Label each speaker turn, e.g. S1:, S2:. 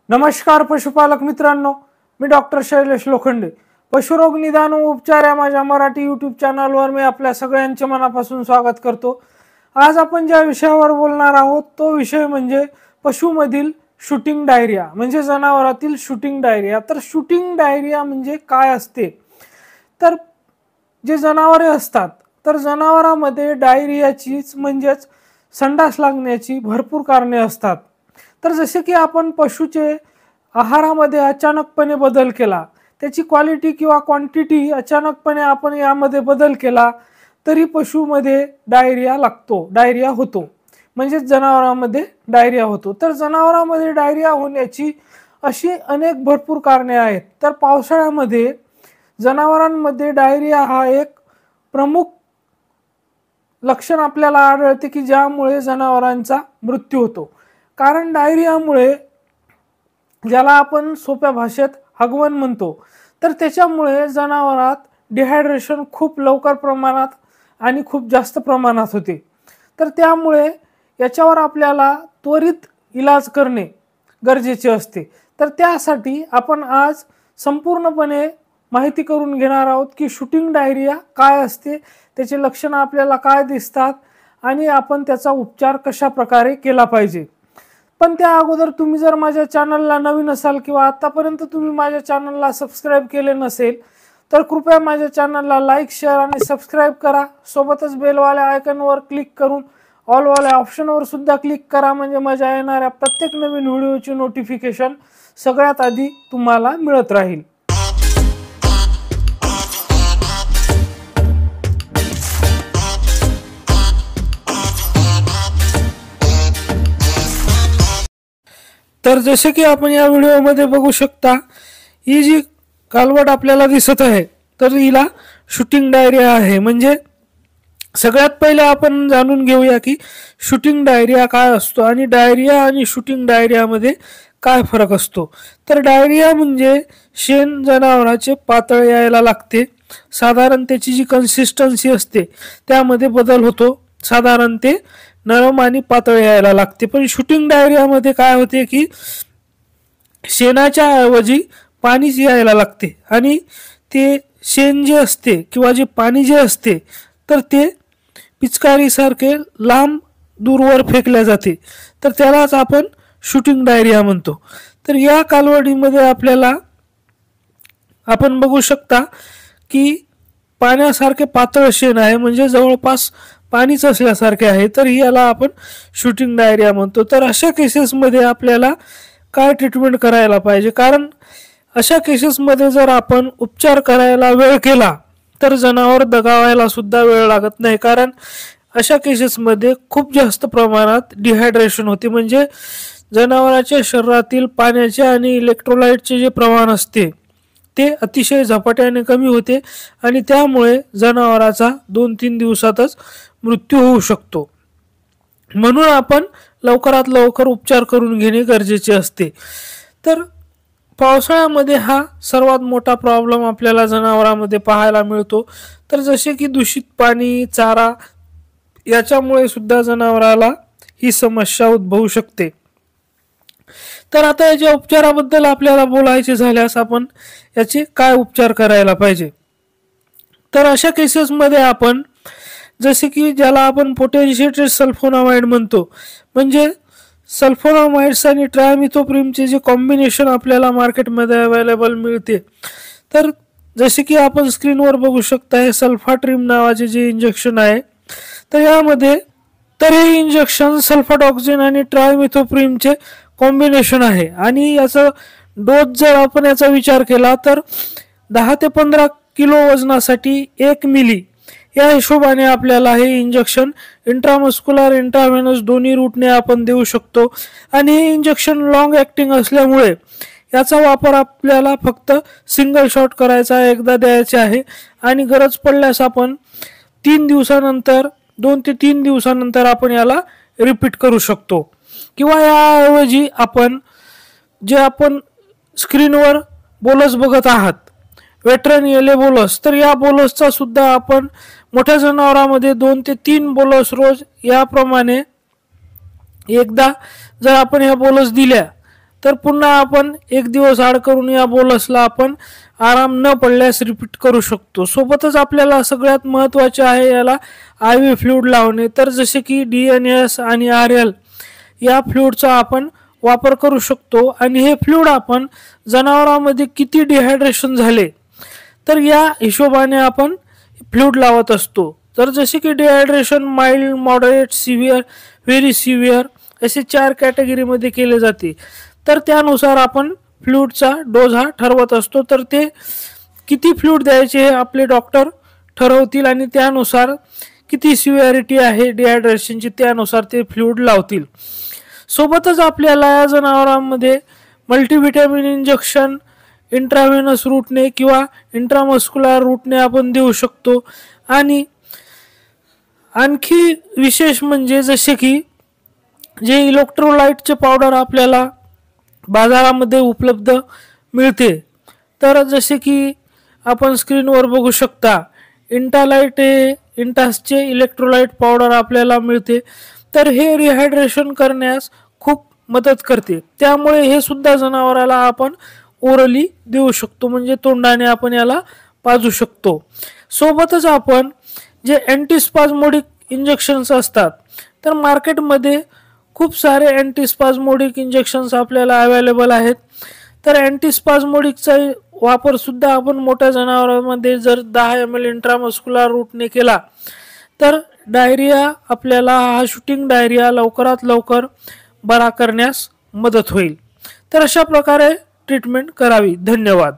S1: नमस्कार पशुपालक मित्रांनो, मी डॉक्टर शैलेश लोखंडे. पशुरोग निदान व उपचार या माझ्या मराठी यूट्यूब चॅनलवर मी आपल्या सगळ्यांचे मनापासून स्वागत करतो. आज आपण ज्या विषयावर बोलणार आहोत तो विषय म्हणजे पशुमधील शूटिंग डायरिया, म्हणजे जनावरातील शूटिंग डायरिया. तर शूटिंग डायरिया म्हणजे काय असते? तर जे जनावरे असतात तर जनावरांमध्ये डायरियाचीच म्हणजेच संडास लागण्याची भरपूर कारणे असतात. तर जसे की आपण पशुचे आहारामध्ये अचानकपणे बदल केला, त्याची क्वालिटी किंवा क्वांटिटी अचानकपणे आपण यामध्ये बदल केला तरी पशुमध्ये डायरिया होतो, म्हणजे जनावरांमध्ये डायरिया होतो. तर जनावरांमध्ये डायरिया होण्याची अशी अनेक भरपूर कारणे आहेत. तर पावसाळ्यामध्ये जनावरांमध्ये डायरिया हा एक प्रमुख लक्षण आपल्याला आढळते की ज्यामुळे जनावरांचा मृत्यू होतो. कारण डायरियामुळे, ज्याला आपण सोप्या भाषेत हगवण म्हणतो, तर त्याच्यामुळे जनावरात डिहायड्रेशन खूप लवकर प्रमाणात आणि खूप जास्त प्रमाणात होते. तर त्यामुळे याच्यावर आपल्याला त्वरित इलाज करणे गरजेचे असते. तर त्यासाठी आपण आज संपूर्णपणे माहिती करून घेणार आहोत की शूटिंग डायरिया काय असते, त्याचे लक्षणं आपल्याला काय दिसतात आणि आपण त्याचा उपचार कशा प्रकारे केला पाहिजे. पण त्या अगोदर तुम्ही जर माझ्या चॅनलला नवीन असाल किंवा आतापर्यंत तुम्ही माझ्या चॅनलला सबस्क्राईब केले नसेल तर कृपया माझ्या चॅनलला लाईक, शेअर आणि सबस्क्राईब करा. सोबतच बेलवाल्या आयकॉनवर क्लिक करून ऑलवाल्या ऑप्शनवर सुद्धा क्लिक करा, म्हणजे माझ्या येणाऱ्या प्रत्येक नवीन व्हिडिओची नोटिफिकेशन सगळ्यात आधी तुम्हाला मिळत राहील. तर जसे की आपण या व्हिडिओमध्ये बघू शकता, ही जी कालवड आपल्याला दिसत आहे तर हिला शूटिंग डायरिया आहे. म्हणजे सगळ्यात पहिले आपण जाणून घेऊया की शूटिंग डायरिया काय असतो आणि डायरिया आणि शूटिंग डायरियामध्ये काय फरक असतो. तर डायरिया म्हणजे शेण जनावराचे पातळ यायला लागते, साधारण त्याची जी कन्सिस्टन्सी असते त्यामध्ये बदल होतो, साधारण ते नरम आणि पातळ यायला लागते. पण शूटिंग डायरियामध्ये काय होते की शेणाच्या ऐवजी पाणीच यायला लागते आणि ते शेण जे असते किंवा जे पाणी जे असते तर ते पिचकारीसारखे लांब दूरवर फेकल्या जाते, तर त्यालाच आपण शूटिंग डायरिया म्हणतो. तर या कालवडीमध्ये आपण बघू शकता की पाण्यासारखे पातळ शेण आहे, म्हणजे जवळपास पाणीच असल्यासारखे आहे, तर याला आपण शूटिंग डायरिया म्हणतो. तर अशा केसेसमध्ये आपल्याला काय ट्रीटमेंट करायला पाहिजे? कारण अशा केसेसमध्ये जर आपण उपचार करायला वेळ केला तर जनावर दगावायला सुद्धा वेळ लागत नाही. कारण अशा केसेसमध्ये खूप जास्त प्रमाणात डिहायड्रेशन होते, म्हणजे जनावरांच्या शरीरातील पाण्याचे आणि इलेक्ट्रोलाइटचे जे प्रमाण असते ते अतिशय झपाट्याने कमी होते आणि त्यामुळे जनावराचा 2-3 दिवसातच मृत्यू होऊ शकतो. म्हणून आपण लवकरात लवकर उपचार करून घेणे गरजेचे असते. तर पावसाळ्यामध्ये हा सर्वात मोठा प्रॉब्लेम आपल्याला जनावरांमध्ये पाहायला मिळतो. तर जसे की दूषित पाणी, चारा याच्यामुळे सुद्धा जनावराला ही समस्या उद्भवू शकते. तर आता याच्या उपचाराबद्दल आपल्याला बोलायचे झाल्यास आपण याचे काय उपचार करायला पाहिजे. तर अशा केसेसमध्ये आपण जसे की ज्याला आपण पोटॅशियटेड सल्फोनामाइड म्हणतो, म्हणजे सल्फोनामाइड्स आणि ट्रायमिथोप्रिमचे जे कॉम्बिनेशन आपल्याला मार्केटमध्ये अवेलेबल मिळते. तर जसे की आपण स्क्रीनवर बघू शकता, हे सल्फाट्रिम नावाचे जे इंजेक्शन आहे, तर यामध्ये हे इंजेक्शन सल्फाडॉक्सिन आणि ट्रायमिथोप्रिमचे कॉम्बिनेशन आहे आणि याचा डोस जर आपण याचा विचार केला तर 10 ते 15 किलो वजनासाठी 1 मिली या हिशोबाने आपल्याला हे इंजेक्शन इंट्रामस्क्युलर, इंट्राव्हेनस दोन्ही रूटने आपण देऊ शकतो. आणि हे इंजेक्शन लॉंग ॲक्टिंग असल्यामुळे याचा वापर आपल्याला फक्त सिंगल शॉट करायचा, एकदा द्यायचे आहे आणि गरज पडल्यास आपण 2 ते 3 दिवसानंतर आपण याला रिपीट करू शकतो. किंवा याऐवजी आपण स्क्रीनवर बोलस बघत आहात, वेटरन येले बोलस, तर या बोलसचा सुद्धा आपण मोठ्या जनावरांमध्ये 2 ते 3 बोलस रोज याप्रमाणे एकदा जर आपण ह्या बोलस दिल्या तर पुन्हा आपण एक दिवस आड करून या बोलसला आपण आराम न पडल्यास रिपीट करू शकतो। सोबतच आपल्याला सगळ्यात महत्त्वाचे आहे याला IV फ्लुइड लावणे। तर जसे की DNS आणि RL या फ्लुइडचा आपण वापर करू शकतो आणि हे फ्लुइड आपण जनावरांमध्ये किती डिहायड्रेशन झाले तर या हिशोबाने आपण फ्लुइड लावत असतो। तर जसे की dehydration mild, moderate, severe, very severe असे 4 कॅटेगरीमध्ये केले जाते। तर त्यानुसार आपण फ्लुइडचा डोस हा ठरवत असतो। तर ते किती फ्लुइड द्यायचे हे आपले डॉक्टर ठरवतील आणि त्यानुसार किती सिव्हिअरिटी आहे डिहायड्रेशनची त्यानुसार ते फ्लुइड लावतील। सोबतच आपल्याला या जनावरांमध्ये मल्टीव्हिटॅमिन इंजेक्शन इंट्राव्हेनस रूटने किंवा इंट्रामस्क्युलर रूटने आपण देऊ शकतो। आणि आणखी विशेष म्हणजे जसे की जे इलेक्ट्रोलाइटचे पावडर आपल्याला बाजारामध्ये उपलब्ध मिळते। तर जसे की आपण स्क्रीनवर बघू शकता इंटालाइट हे इंटासचे इलेक्ट्रोलाइट पावडर आपल्याला मिळते। तर हे रिहायड्रेशन करण्यास खूप मदत करते। त्यामुळे हे सुद्धा जनावराला आपण ओरली देऊ शकतो म्हणजे तोंडाने आपण याला पाजू शकतो। सोबतच आपण जे अँटीस्पाझमोडिक इंजेक्शन्स असतात तर मार्केटमध्ये खूप सारे अँटीस्पाझमोडिक इंजेक्शन्स आपल्याला अवेलेबल आहेत। तर अँटीस्पाझमोडिकचा वापर सुद्धा आपण मोठ्या जनावरांमध्ये जर 10 ml इंट्रामस्क्युलर रूटने केला तर डायरिया आपल्याला हा शूटिंग डायरिया लवकरात लवकर बरा करण्यास मदत होईल। तर अशा प्रकारे ट्रीटमेंट करावी। धन्यवाद।